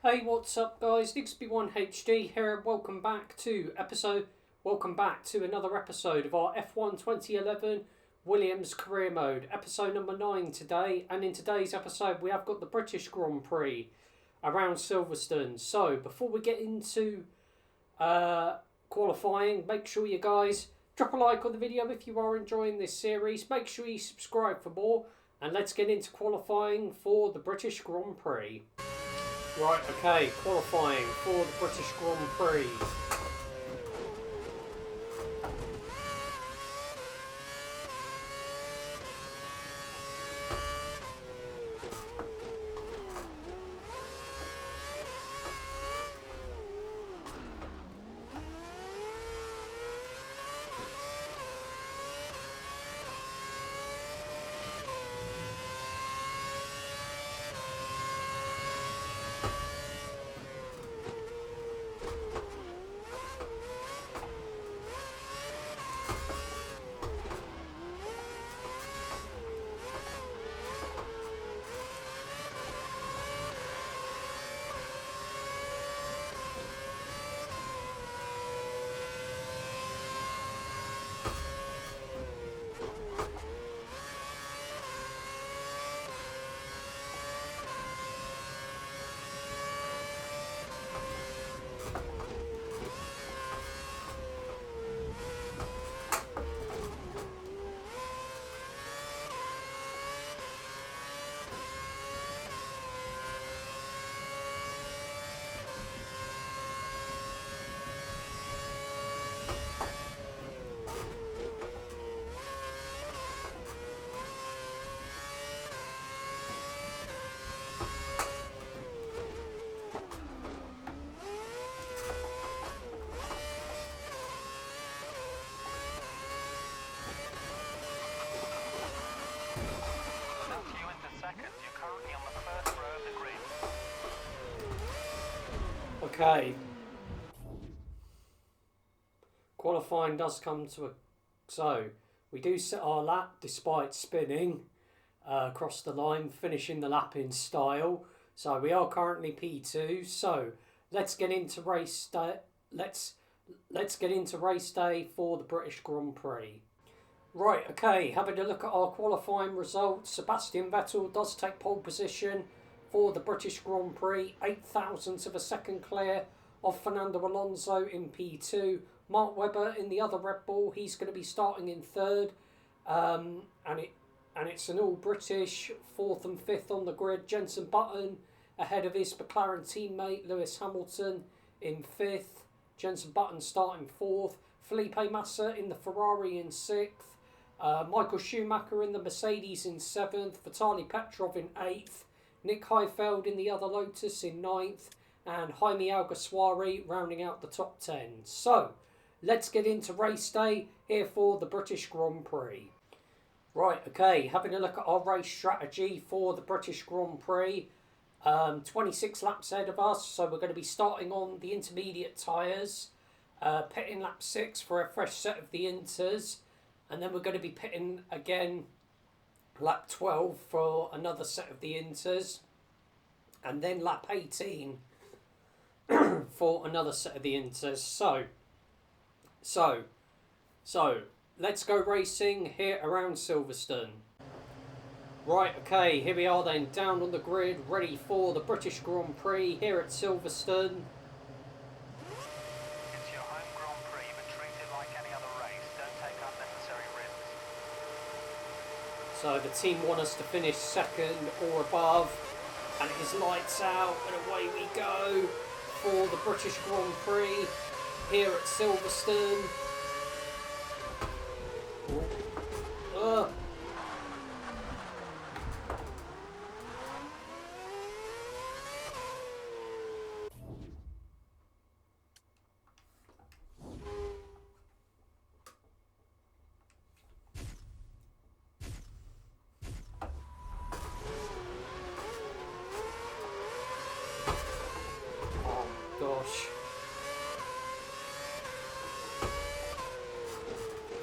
Hey, what's up, guys? Nixby1HD here. Welcome back to another episode of our F1 2011 Williams Career Mode, episode number 9 today. And in today's episode, we have got the British Grand Prix around Silverstone. So before we get into qualifying, make sure you guys drop a like on the video if you are enjoying this series. Make sure you subscribe for more, and let's get into qualifying for the British Grand Prix. Right, okay, qualifying for the British Grand Prix. Okay, qualifying does come to a... So, we do set our lap despite spinning across the line, finishing the lap in style. So, we are currently P2. So, let's get into race day. Let's get into race day for the British Grand Prix. Right, okay, having a look at our qualifying results. Sebastian Vettel does take pole position for the British Grand Prix, 0.08 of a second clear of Fernando Alonso in P2. Mark Webber in the other Red Bull, he's going to be starting in third, and it's an all-British 4th and 5th on the grid. Jenson Button ahead of his McLaren teammate Lewis Hamilton in 5th. Jenson Button starting 4th. Felipe Massa in the Ferrari in 6th. Michael Schumacher in the Mercedes in 7th. Vitaly Petrov in 8th. Nick Heidfeld in the other Lotus in 9th, and Jaime Alguersuari rounding out the top 10. So, let's get into race day here for the British Grand Prix. Right, okay, having a look at our race strategy for the British Grand Prix. 26 laps ahead of us, so we're going to be starting on the intermediate tyres. Pitting lap 6 for a fresh set of the inters, and then we're going to be pitting again lap 12 for another set of the inters, and then lap 18 for another set of the inters. So let's go racing here around Silverstone. Right, okay, here we are then, down on the grid, ready for the British Grand Prix here at Silverstone. It's your home Grand Prix, but treat it like any other race. Don't take unnecessary risks. So the team want us to finish second or above, and it is lights out, and away we go for the British Grand Prix here at Silverstone. Gosh.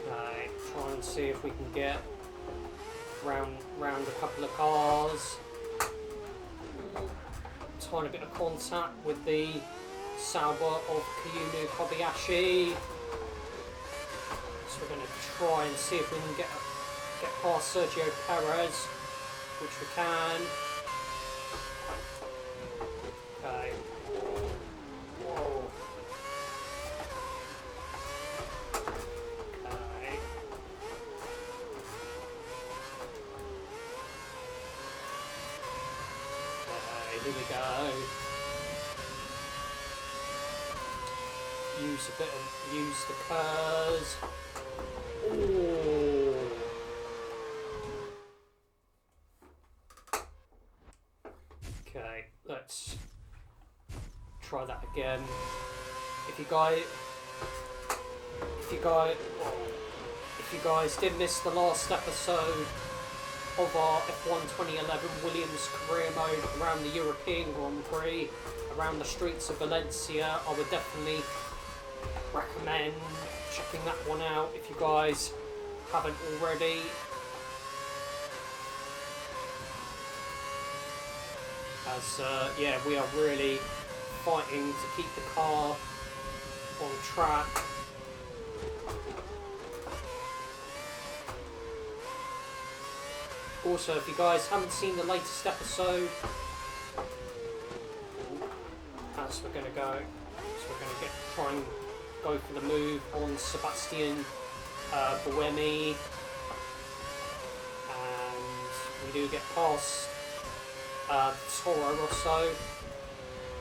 Right, try and see if we can get round a couple of cars. tiny bit of contact with the Sauber of Kiyunu Kobayashi. So we're going to try and see if we can get past Sergio Perez, which we can. Okay. Whoa. Okay. Okay, here we go. Use the curves. Ooh. Okay, let's try that again. If you guys did miss the last episode of our F1 2011 Williams career mode around the European Grand Prix, around the streets of Valencia, I would definitely recommend checking that one out if you guys haven't already. As yeah, we are really fighting to keep the car on track. Also, if you guys haven't seen the latest episode, as we're going to go, so we're going to try and go for the move on Sebastian Buemi, and we do get past Toro Rosso.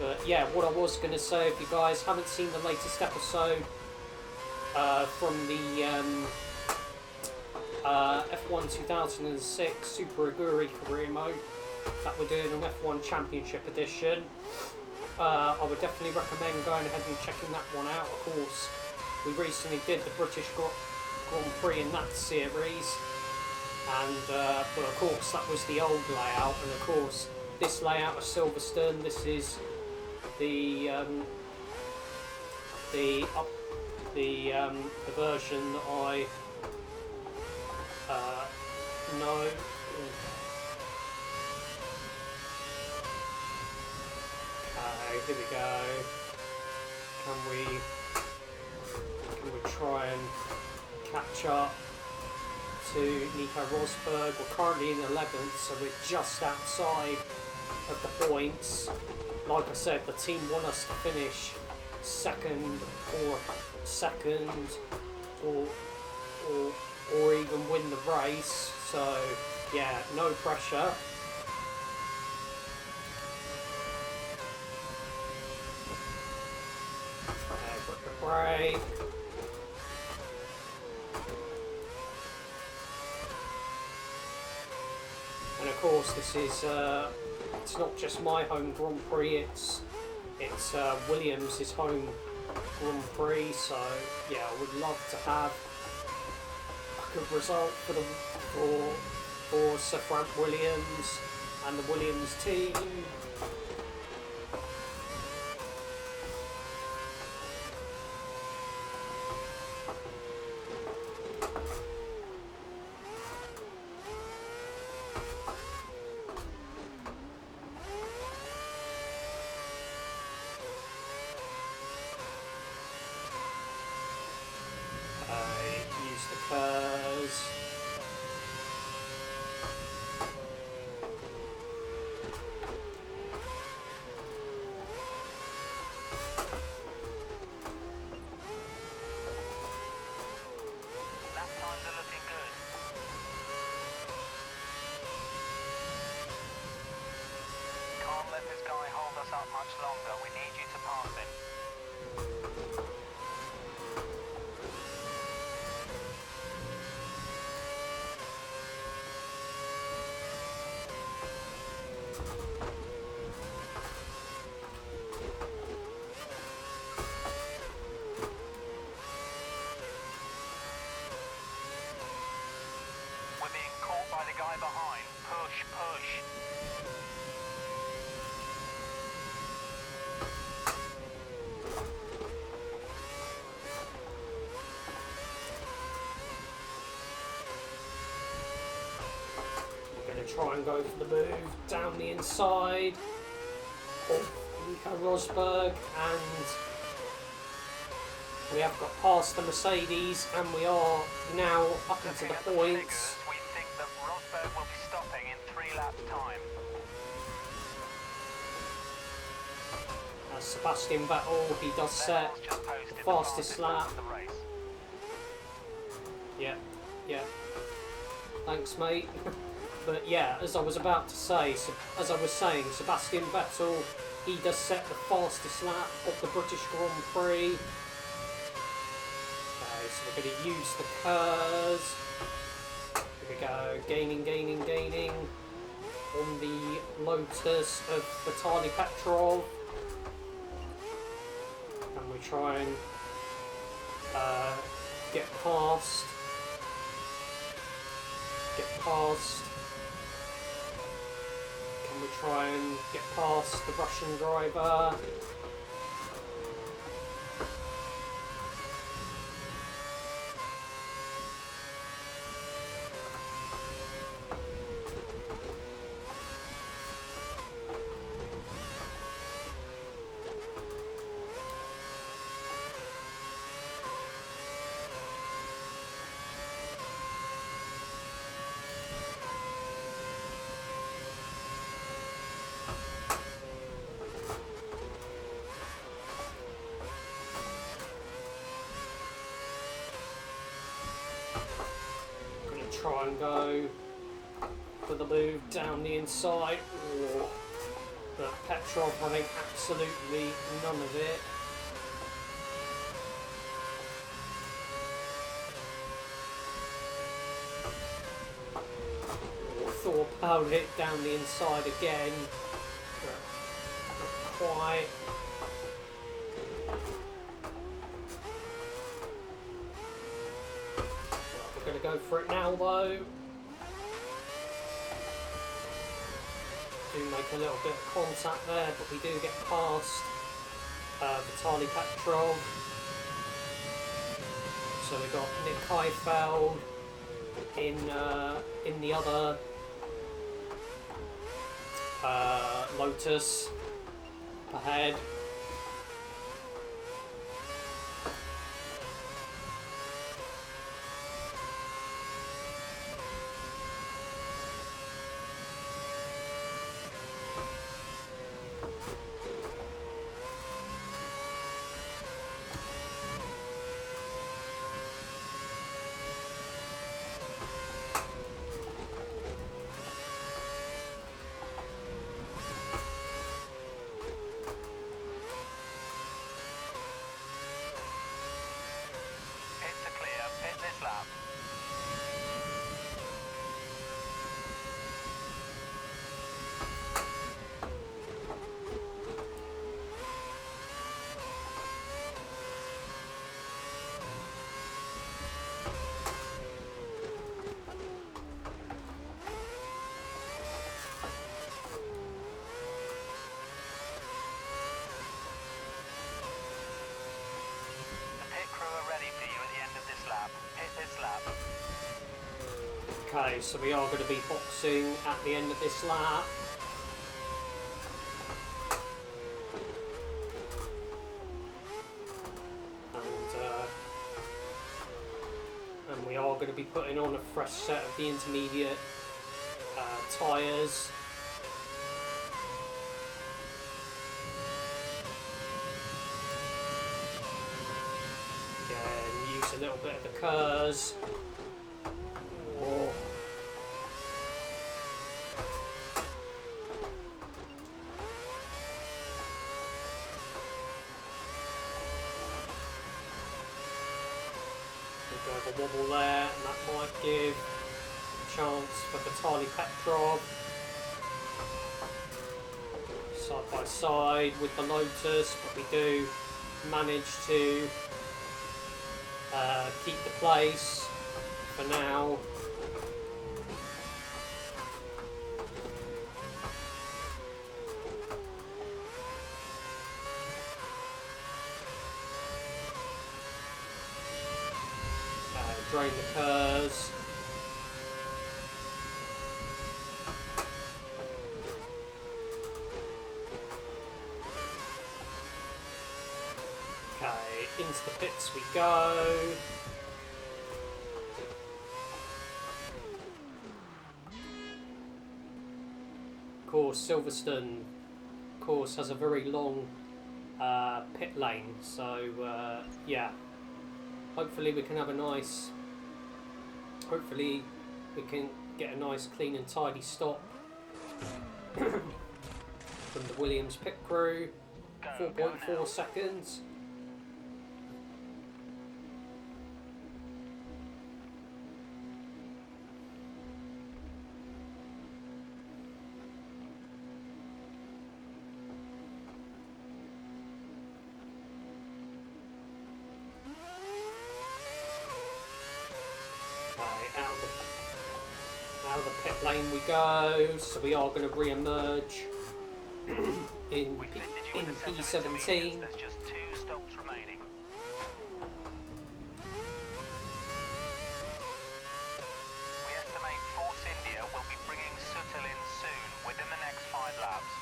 But yeah, what I was going to say, if you guys haven't seen the latest episode from the F1 2006 Super Aguri career mode that we're doing on F1 Championship Edition, I would definitely recommend going ahead and checking that one out. Of course, we recently did the British Grand Prix in that series, and but of course that was the old layout, and of course this layout of Silverstone, this is the version that I know. Okay, here we go. Can we try and catch up to Nico Rosberg? We're currently in 11th, so we're just outside of the points. Like I said, the team want us to finish second or even win the race. So yeah, no pressure. Put the brake. And of course, this is it's not just my home Grand Prix. It's Williams' home Grand Prix. So yeah, I would love to have a good result for Sir Frank Williams and the Williams team. Use the curves. Lap times are looking good. Can't let this guy hold us up much longer. We need you to pass him. We're being caught by the guy behind. Push, push. We're going to try and go for the move down the inside. of Nico Rosberg, and we have got past the Mercedes, and we are now up into Looking the at the points. figures, we think that Rosberg will be stopping in 3 laps' time. As Sebastian Vettel, he does set Vettel's just posted the the fastest lap. of the race. Yeah, yeah. Thanks, mate. But yeah, as I was about to say, as I was saying, Sebastian Vettel, he does set the fastest lap of the British Grand Prix. Okay, so we're going to use the curves. Here we go, gaining on the Lotus of Vitaly Petrov. And we try and get past. Can we try and get past the Russian driver? Try and go for the move down the inside, but Petrov having absolutely none of it. Thor powered it down the inside again, but not quite. We're going to go for it now though. Do make a little bit of contact there, but we do get past Vitaly Petrov. So we've got Nick Heifeld in the other Lotus ahead. Okay, so we are going to be boxing at the end of this lap. And we are going to be putting on a fresh set of the intermediate tyres. Again, use a little bit of the curves. A wobble there, and that might give a chance for Vitaly Petrov. Side by side with the Lotus, but we do manage to keep the place for now. Drain the curves. into the pits we go. Of course, Silverstone course has a very long pit lane, so yeah, hopefully we can have a nice, hopefully we can get a nice clean and tidy stop from the Williams pit crew. 4.4 seconds. Out of the pit lane we go, so we are going to re-emerge in P17. There's just 2 stops remaining. We estimate Force India will be bringing Suttel in soon, within the next 5 laps.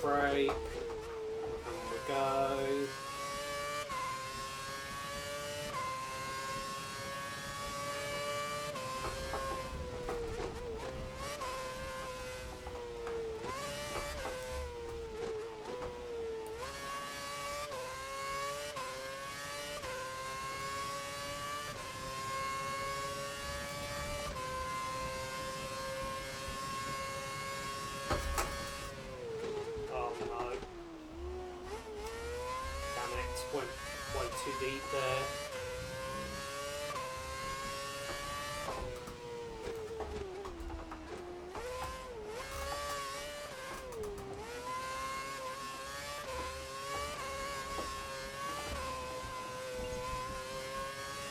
Break, and we go. Went too deep there.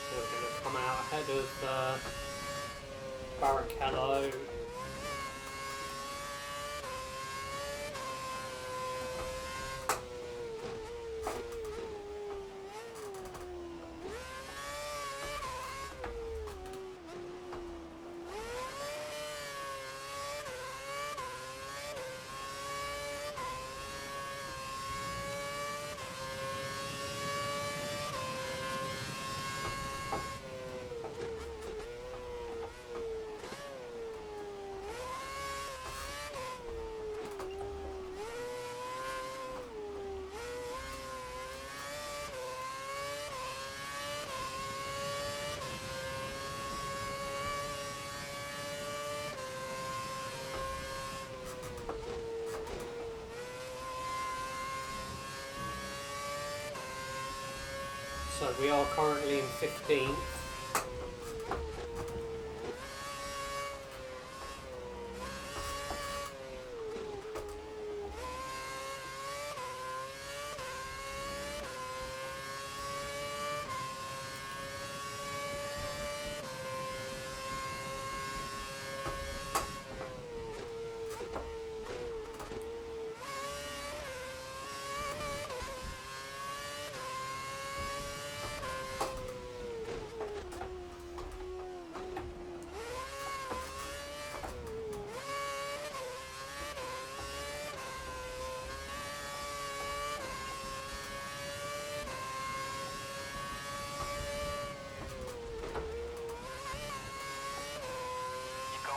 So we're going to come out ahead of Barrichello. So we are currently in 15th.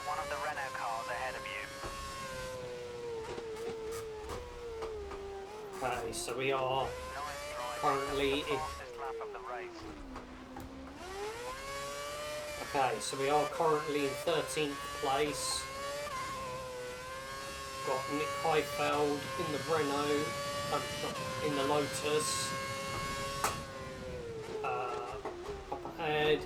One of the Renault cars ahead of you. Okay, so we are Nice drive. currently The in. fastest lap of the race. Okay, so we are currently in 13th place. Got Nick Heifeld in the Renault, not in the Lotus. Up ahead.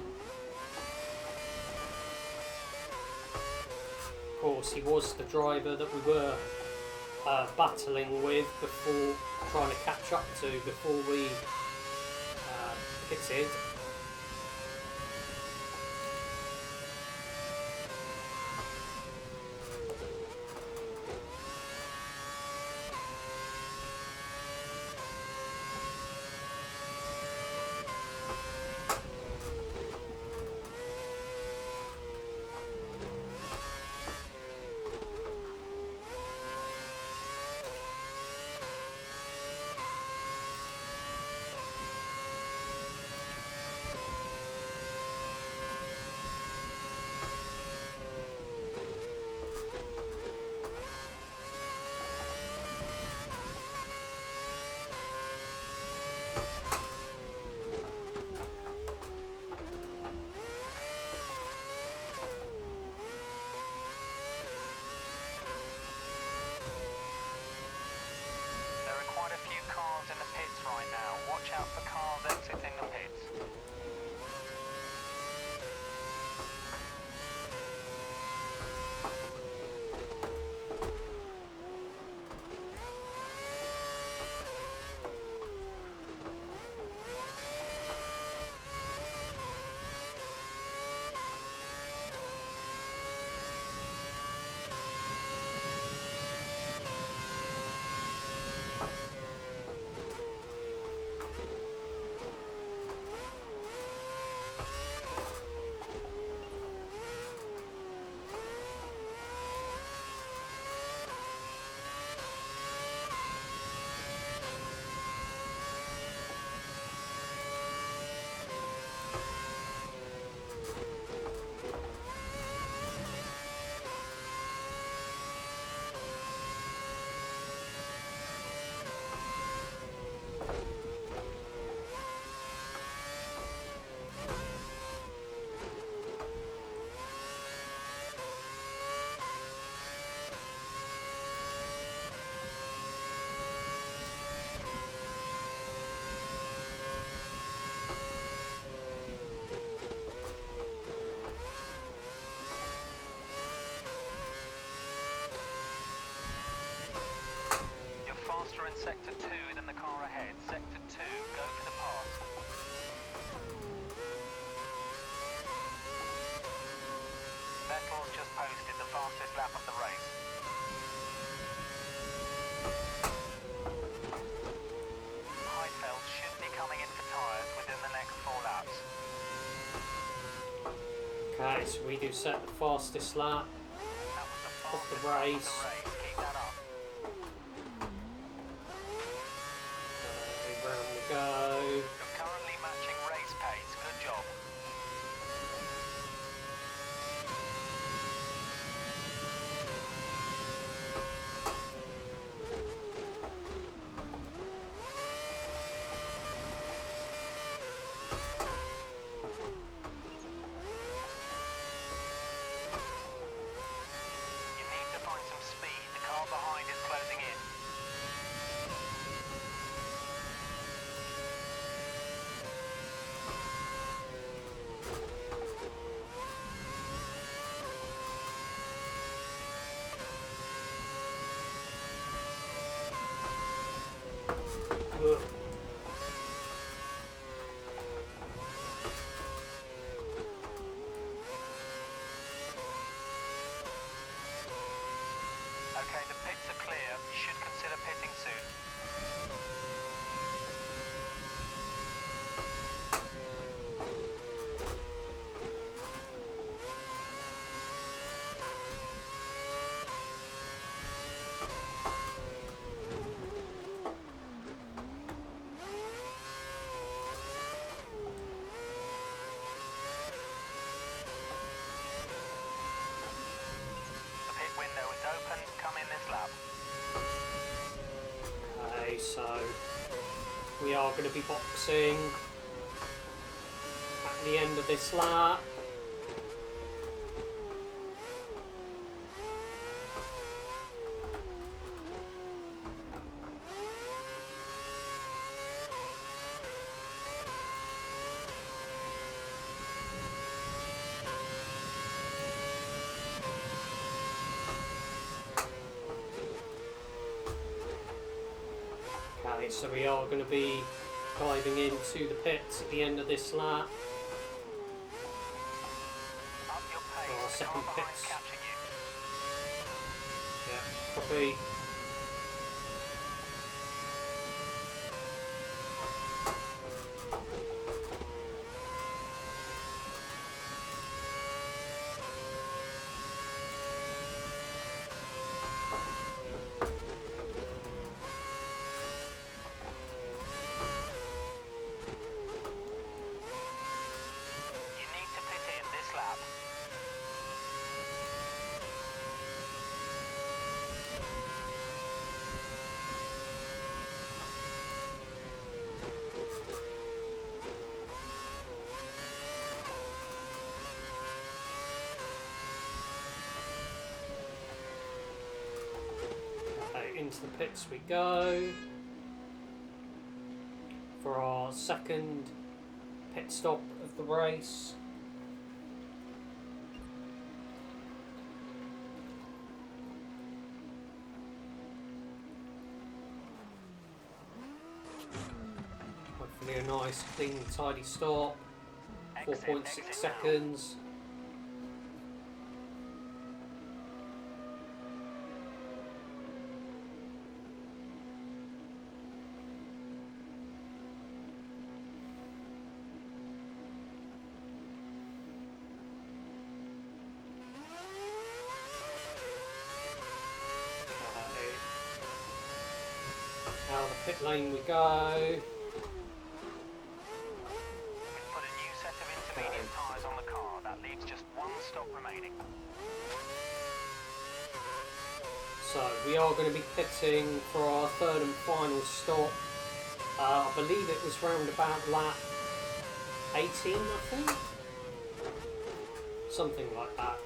Of course, he was the driver that we were battling with before, trying to catch up to before we pitted. Sector 2, then the car ahead. Sector 2, go for the pass. Vettel's just posted the fastest lap of the race. Heidfeld should be coming in for tyres within the next 4 laps. Okay, so we do set the fastest lap That was the of the fastest lap race. of the race. Keep that up. Round we go. You're currently matching race pace. Good job. You need to find some speed. The car behind is closing in. Ugh. Okay, the pits are clear. You should consider pitting soon. The pit window is open. Come in this lap. Okay, so we are going to be boxing at the end of this lap. Okay, so we are going to be diving into the pits at the end of this lap. Up your Oh, pace. The second car behind's pits. catching you. Yeah, copy. You need to pit in this lap. Okay, into the pits we go for our second pit stop of the race. Hopefully a nice, clean, tidy stop. Exit, 4.6 exit now. seconds. Out of the pit lane we go. We've put a new set of intermediate tyres on the car. That leaves just one stop remaining. So we are going to be pitting for our third and final stop. I believe it was round about lap 18, I think. Something like that.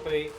Copy.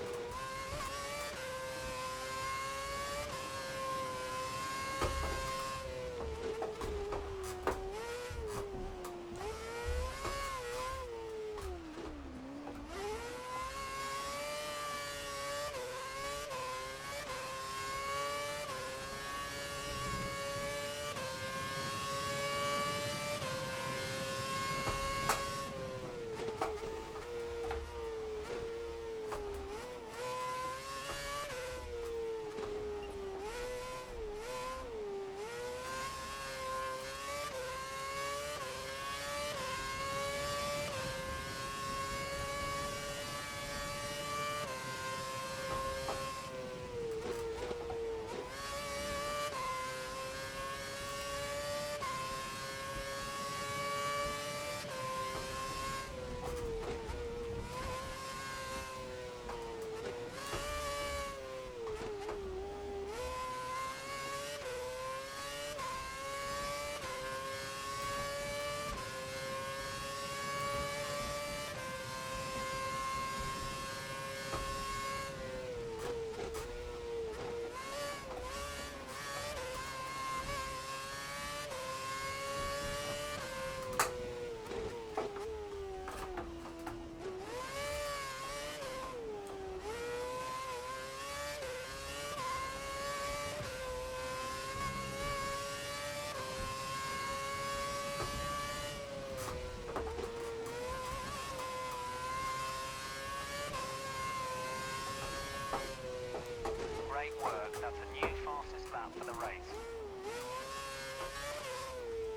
Great work. That's a new fastest lap for the race.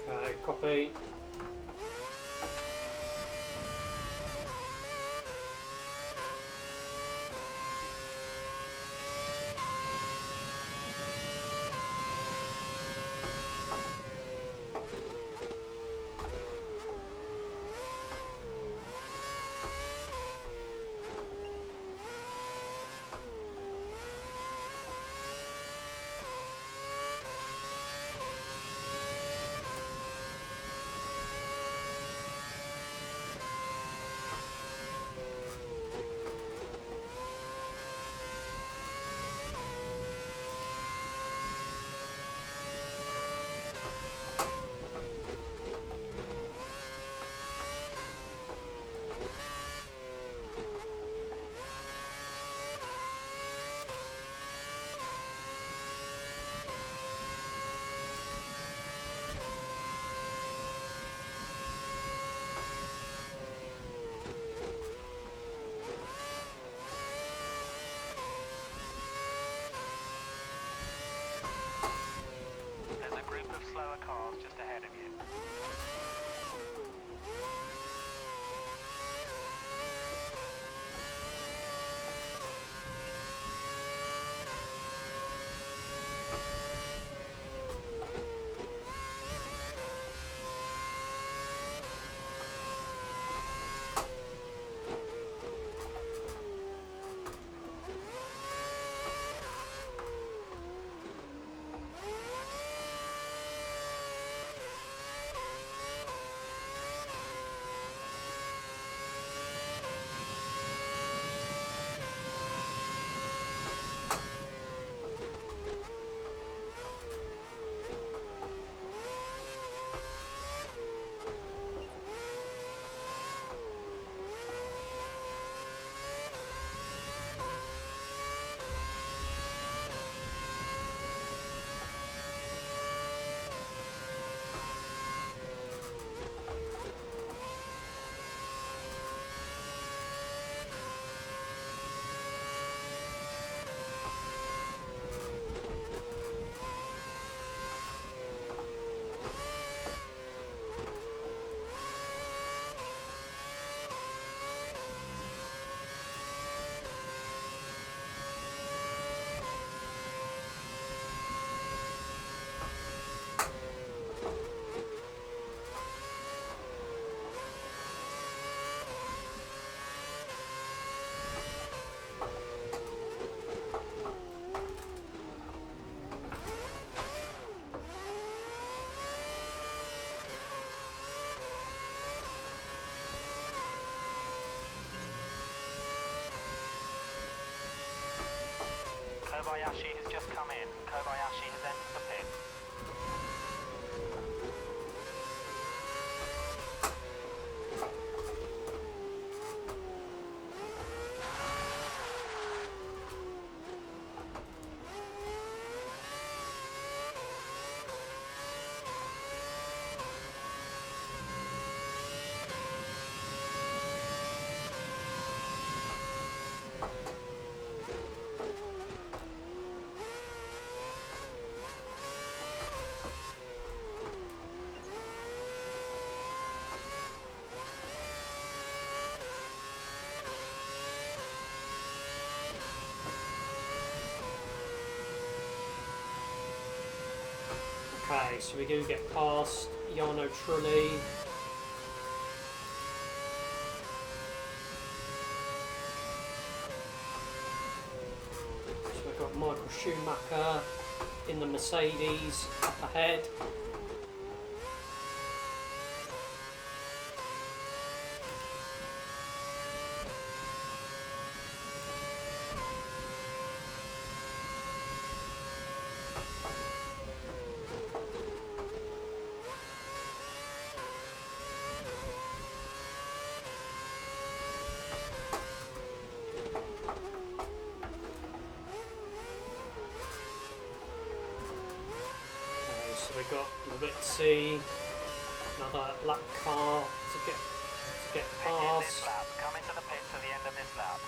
Okay, copy. Kobayashi has just come in. Kobayashi has entered the pit. Okay, so we do get past Jarno Trulli. So we've got Michael Schumacher in the Mercedes up ahead. We've got Levitzi, another lap car to get Finish past. this lap. Come into the pits at the end of this lap.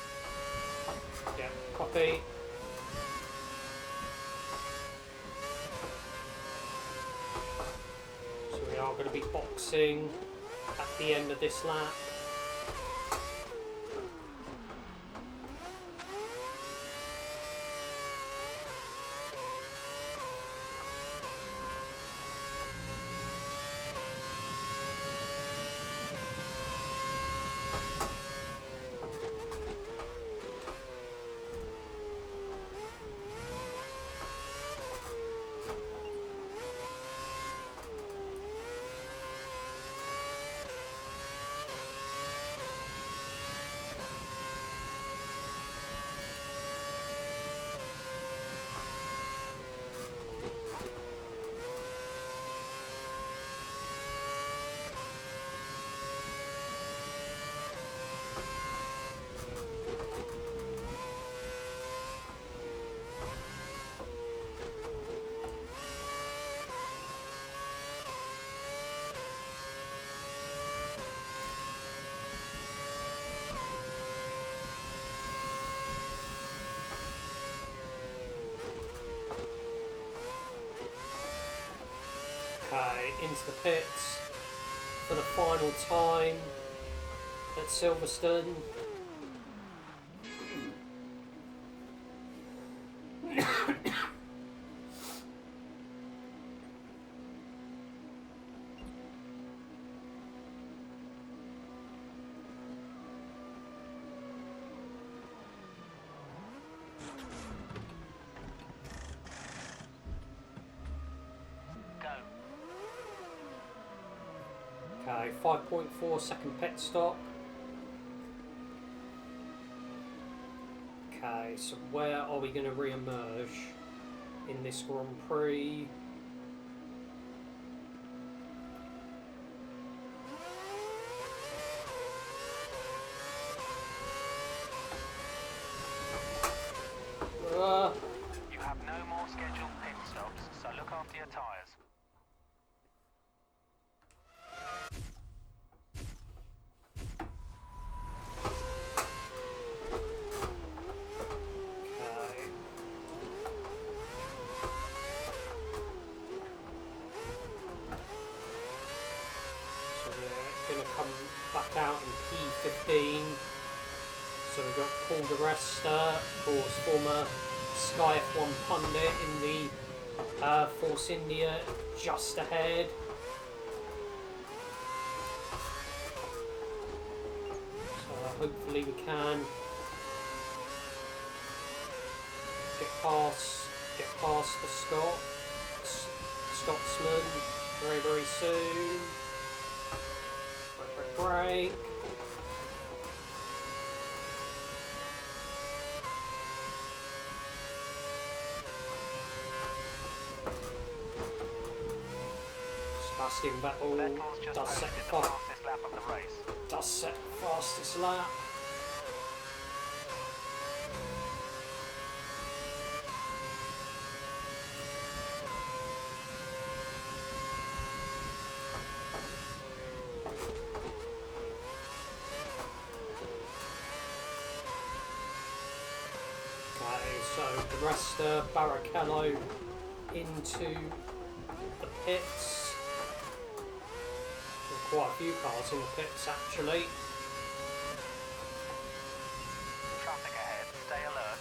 Yeah, copy. So we are going to be boxing at the end of this lap. Okay, into the pits for the final time at Silverstone. Okay, 5.4 second pit stop. Okay, so where are we going to re-emerge in this Grand Prix? You have no more scheduled pit stops, so look after your tyres. Okay. So we're going to come back out in P15. So we've got Paul di Resta, of course, former Sky F1 pundit in the Force India, just ahead. So hopefully we can get past the Scotsman very, very soon. Break. Sebastian Vettel Vettel's just does set posted the fastest lap of the race. does set the fastest lap. Okay, so the rest Barrichello into the pits. Quite a few cars in the pits actually. Traffic ahead, stay alert.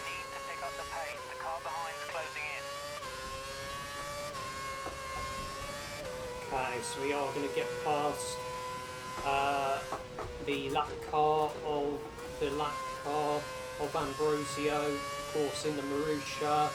Need to pick up the pace. The car behind's closing in. Okay, so we are going to get past the lap car of Ambrosio, of course in the Marussia.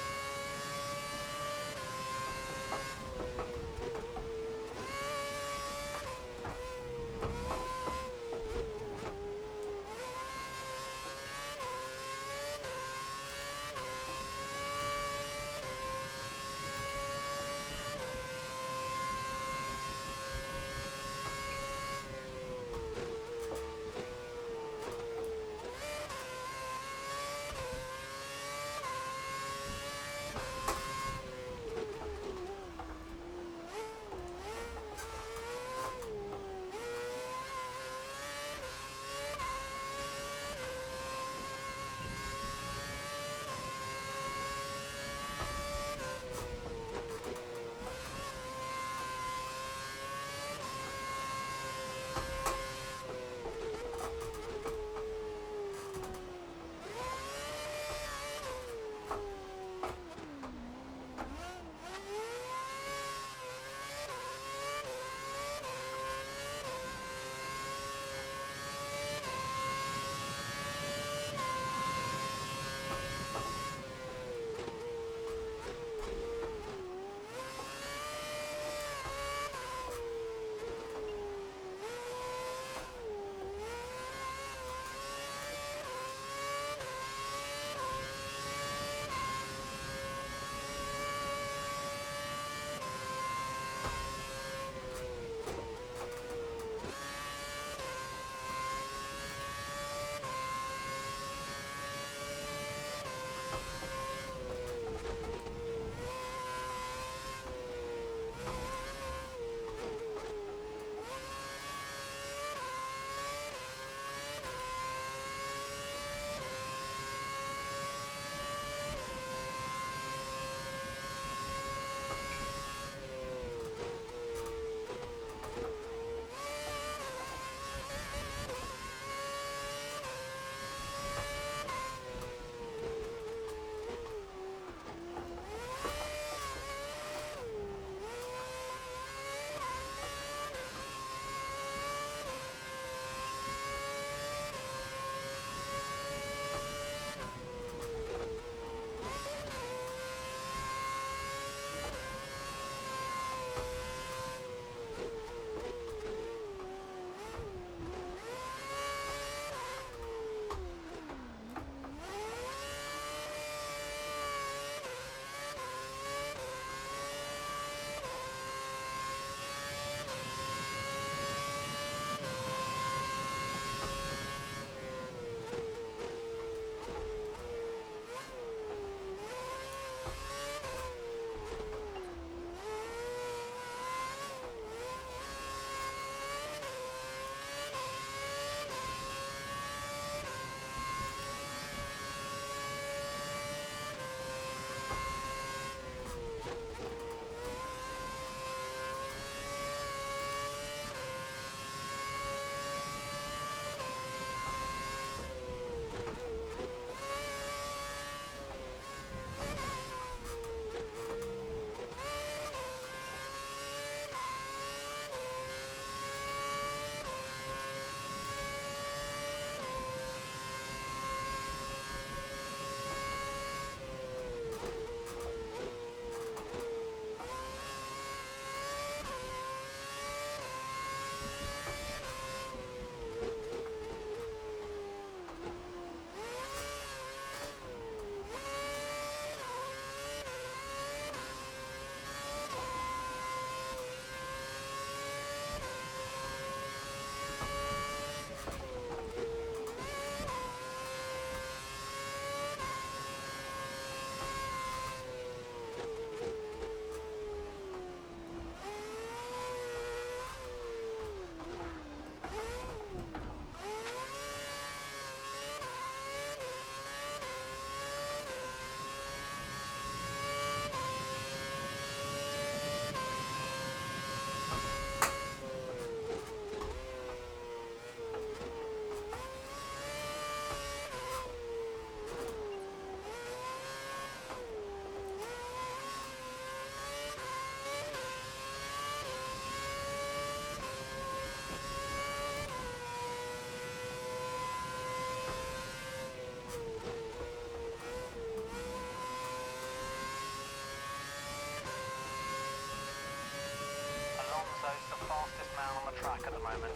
down on the track at the moment.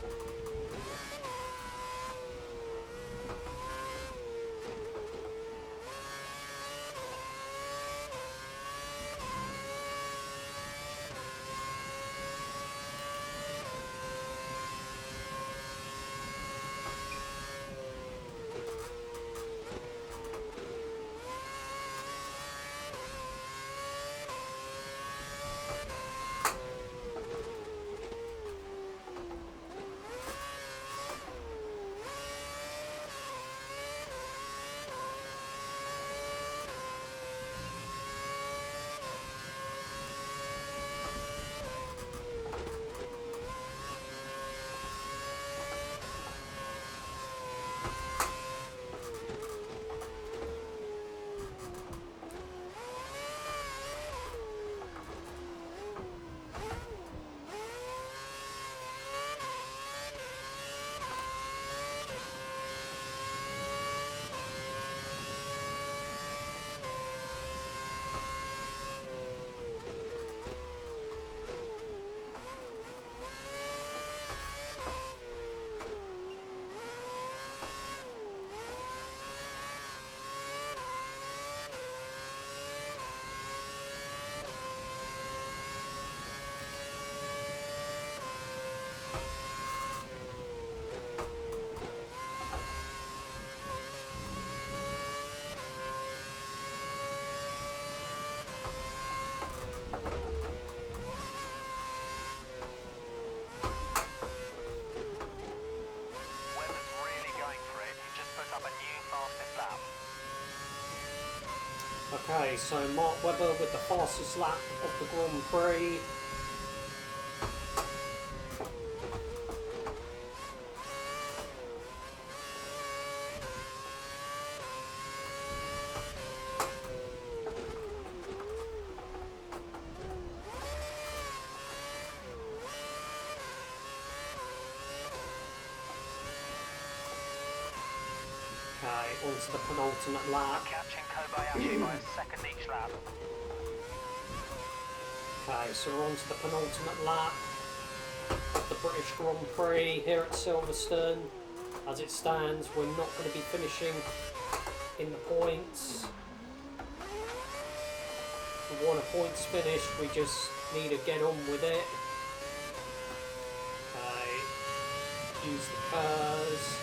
Okay, so Mark Webber with the fastest lap of the Grand Prix. Okay, onto the penultimate lap. Catching Kobayashi by a second each lap. Okay, so we're on to the penultimate lap of the British Grand Prix here at Silverstone. As it stands, we're not going to be finishing in the points. We want a points finish, we just need to get on with it. Okay, use the curves.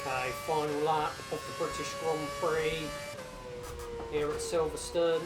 Okay, final lap of the British Grand Prix here at Silverstone.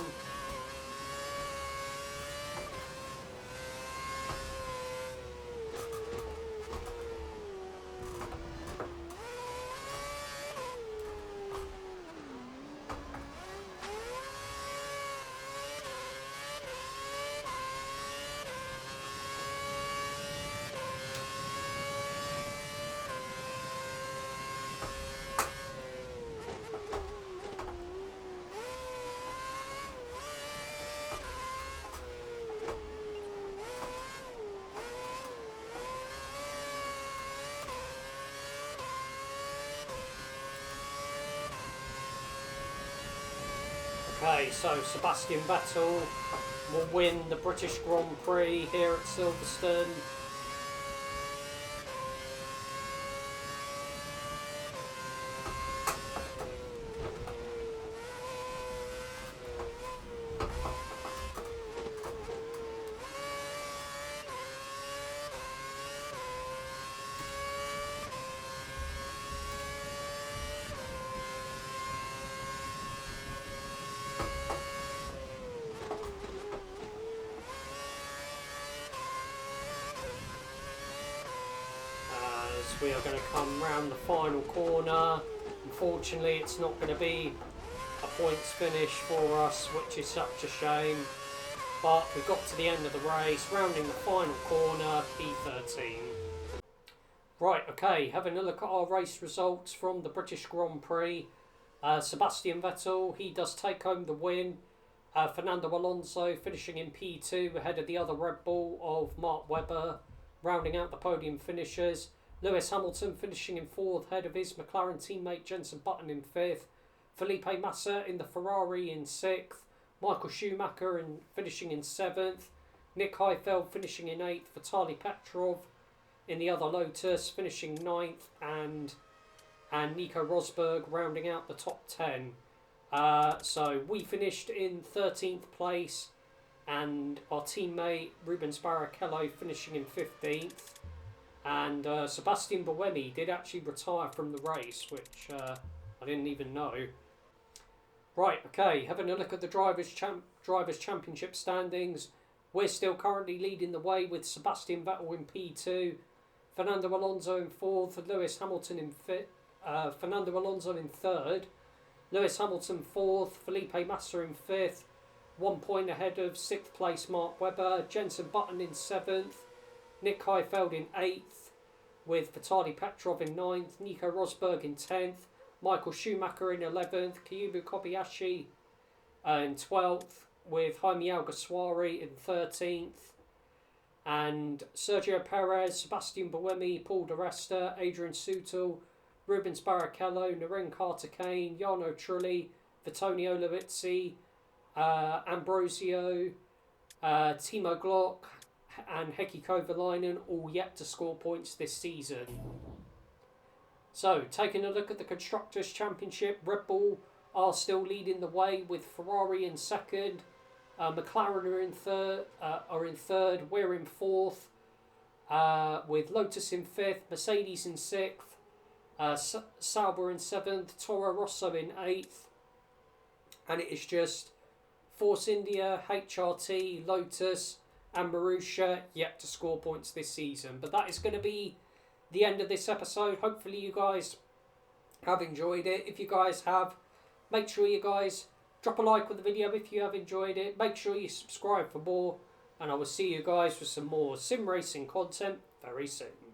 Okay, so Sebastian Vettel will win the British Grand Prix here at Silverstone. we are going to come round the final corner. Unfortunately, it's not going to be a points finish for us, which is such a shame. But we got to the end of the race, rounding the final corner, P13. Right, okay, having a look at our race results from the British Grand Prix. Sebastian Vettel, he does take home the win. Fernando Alonso finishing in P2 ahead of the other Red Bull of Mark Webber, rounding out the podium finishers. Lewis Hamilton finishing in 4th ahead of his McLaren teammate Jenson Button in 5th. Felipe Massa in the Ferrari in 6th. Michael Schumacher finishing in 7th. Nick Heidfeld finishing in 8th. Vitaly Petrov in the other Lotus finishing 9th. And Nico Rosberg rounding out the top 10. So we finished in 13th place. And our teammate Rubens Barrichello finishing in 15th. And Sebastian Buemi did actually retire from the race, which I didn't even know. Right, okay, having a look at the Drivers' Championship standings. We're still currently leading the way with Sebastian Vettel in P2, Fernando Alonso in 4th, Lewis Hamilton in 5th, Fernando Alonso in 3rd, Lewis Hamilton 4th, Felipe Massa in 5th, 1 point ahead of 6th place Mark Webber, Jenson Button in 7th, Nick Heidfeld in 8th, with Vitaly Petrov in 9th, Nico Rosberg in 10th, Michael Schumacher in 11th, Kyubu Kobayashi in 12th, with Jaime Alguersuari in 13th, and Sergio Perez, Sebastian Buemi, Paul di Resta, Adrian Sutil, Rubens Barrichello, Naren Carter-Kane, Jarno Trulli, Vittorio Liuzzi, Ambrosio, Timo Glock, and Heikki Kovalainen, all yet to score points this season. So, taking a look at the Constructors' Championship, Red Bull are still leading the way with Ferrari in 2nd, McLaren are in third, we're in 4th, with Lotus in 5th, Mercedes in 6th, Sauber in 7th, Toro Rosso in 8th, and it is just Force India, HRT, Lotus and Marussia yet to score points this season. But that is going to be the end of this episode. Hopefully you guys have enjoyed it. If you guys have, make sure you guys drop a like on the video if you have enjoyed it. Make sure you subscribe for more, and I will see you guys with some more sim racing content very soon.